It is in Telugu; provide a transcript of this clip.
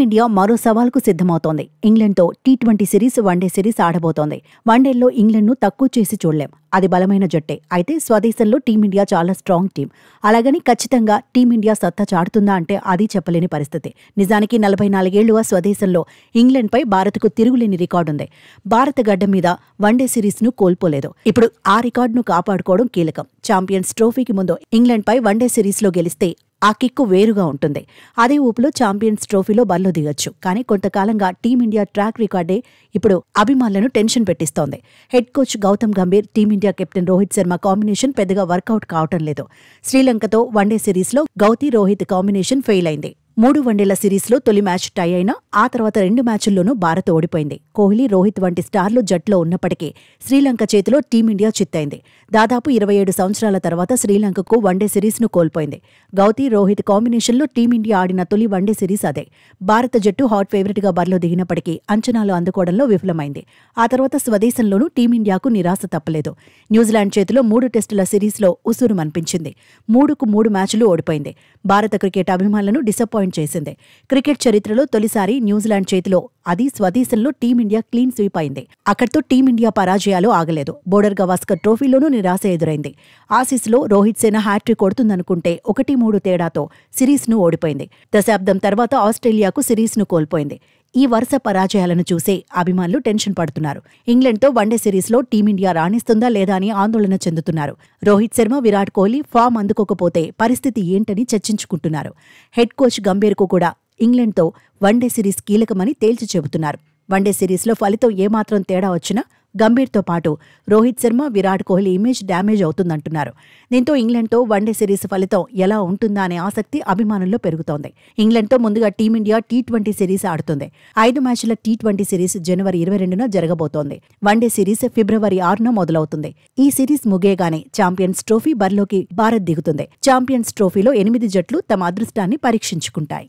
టీమిండియా మరో సవాల్కు సిద్ధమవుతోంది. ఇంగ్లండ్తో టీ20 సిరీస్, వన్డే సిరీస్ ఆడబోతోంది. వన్డేల్లో ఇంగ్లండ్ను తక్కువ చేసి చూడలేం. అది బలమైన జట్టే. అయితే స్వదేశంలో టీమిండియా చాలా స్ట్రాంగ్ టీం. అలాగని ఖచ్చితంగా టీమిండియా సత్తా చాటుతుందా అంటే అది చెప్పలేని పరిస్థితి. నిజానికి 44 ఏళ్లుగా స్వదేశంలో ఇంగ్లండ్పై భారత్కు తిరుగులేని రికార్డుంది. భారత గడ్డ మీద వన్డే సిరీస్ను కోల్పోలేదు. ఇప్పుడు ఆ రికార్డును కాపాడుకోవడం కీలకం. ఛాంపియన్స్ ట్రోఫీకి ముందు ఇంగ్లండ్పై వన్డే సిరీస్లో గెలిస్తే ఆ కిక్కు వేరుగా ఉంటుంది. అదే ఊపులో ఛాంపియన్స్ ట్రోఫీలో బరిలో దిగొచ్చు. కానీ కొంతకాలంగా టీమిండియా ట్రాక్ రికార్డే ఇప్పుడు అభిమానులను టెన్షన్ పెట్టిస్తోంది. Head coach Gautam Gambhir, Team India captain Rohit Sharma combination పెద్దగా వర్కౌట్ కావటం లేదు. శ్రీలంకతో వన్డే సిరీస్లో గౌతీ రోహిత్ కాంబినేషన్ ఫెయిల్ అయింది. 3 వన్డేల సిరీస్లో తొలి మ్యాచ్ టై అయినా ఆ తర్వాత 2 మ్యాచుల్లోనూ భారత్ ఓడిపోయింది. కోహ్లీ, రోహిత్ వంటి స్టార్లు జట్లో ఉన్నప్పటికీ శ్రీలంక చేతిలో టీమిండియా చిత్తైంది. దాదాపు 27 సంవత్సరాల తర్వాత శ్రీలంకకు వన్డే సిరీస్ను కోల్పోయింది. గౌతీ, రోహిత్ కాంబినేషన్లో టీమిండియా ఆడిన తొలి వన్డే సిరీస్ అదే. భారత జట్టు హాట్ ఫేవరెట్గా బరిలో దిగినప్పటికీ అంచనాలు అందుకోవడంలో విఫలమైంది. ఆ తర్వాత స్వదేశంలోనూ టీమిండియాకు నిరాశ తప్పలేదు. న్యూజిలాండ్ చేతిలో 3 టెస్టుల సిరీస్లో ఉసూరుమనిపించింది. 3కు 3 మ్యాచ్లు ఓడిపోయింది. భారత క్రికెట్ అభిమానులను డిసప్పాయింట్ చేసింది. క్రికెట్ చరిత్రలో తొలిసారి న్యూజిలాండ్ చేతిలో, అది స్వదేశంలో టీమిండియా క్లీన్ స్వీప్ అయింది. అక్కడితో టీమిండియా పరాజయాలు ఆగలేదు. బోర్డర్ గవాస్కర్ ట్రోఫీలోనూ నిరాశ ఎదురైంది. ఆసీస్లో రోహిత్ సేన హ్యాట్రిక్ కొడుతుందనుకుంటే 1-3 తేడాతో సిరీస్ను ఓడిపోయింది. దశాబ్దం తర్వాత ఆస్ట్రేలియాకు సిరీస్ను కోల్పోయింది. ఈ వరుస పరాజయాలను చూసే అభిమానులు టెన్షన్ పడుతున్నారు. ఇంగ్లండ్తో వన్డే సిరీస్లో టీమిండియా రాణిస్తుందా లేదా అని ఆందోళన చెందుతున్నారు. రోహిత్ శర్మ, విరాట్ కోహ్లీ ఫామ్ అందుకోకపోతే పరిస్థితి ఏంటని చర్చించుకుంటున్నారు. హెడ్ కోచ్ గంభీర్కు కూడా ఇంగ్లండ్తో వన్డే సిరీస్ కీలకమని తేల్చి చెబుతున్నారు. వన్డే సిరీస్లో ఫలితం ఏమాత్రం తేడా వచ్చినా గంభీర్తో పాటు రోహిత్ శర్మ, విరాట్ కోహ్లీ ఇమేజ్ డ్యామేజ్ అవుతుందంటున్నారు. దీంతో ఇంగ్లండ్తో వన్డే సిరీస్ ఫలితం ఎలా ఉంటుందా అనే ఆసక్తి అభిమానుల్లో పెరుగుతోంది. ఇంగ్లండ్తో ముందుగా టీమిండియా టీ20 సిరీస్ ఆడుతుంది. 5 మ్యాచ్ల టీ20 సిరీస్ జనవరి 22న జరగబోతోంది. వన్డే సిరీస్ ఫిబ్రవరి 6న మొదలవుతుంది. ఈ సిరీస్ ముగియగానే ఛాంపియన్స్ ట్రోఫీ బరిలోకి భారత్ దిగుతుంది. ఛాంపియన్స్ ట్రోఫీలో 8 జట్లు తమ అదృష్టాన్ని పరీక్షించుకుంటాయి.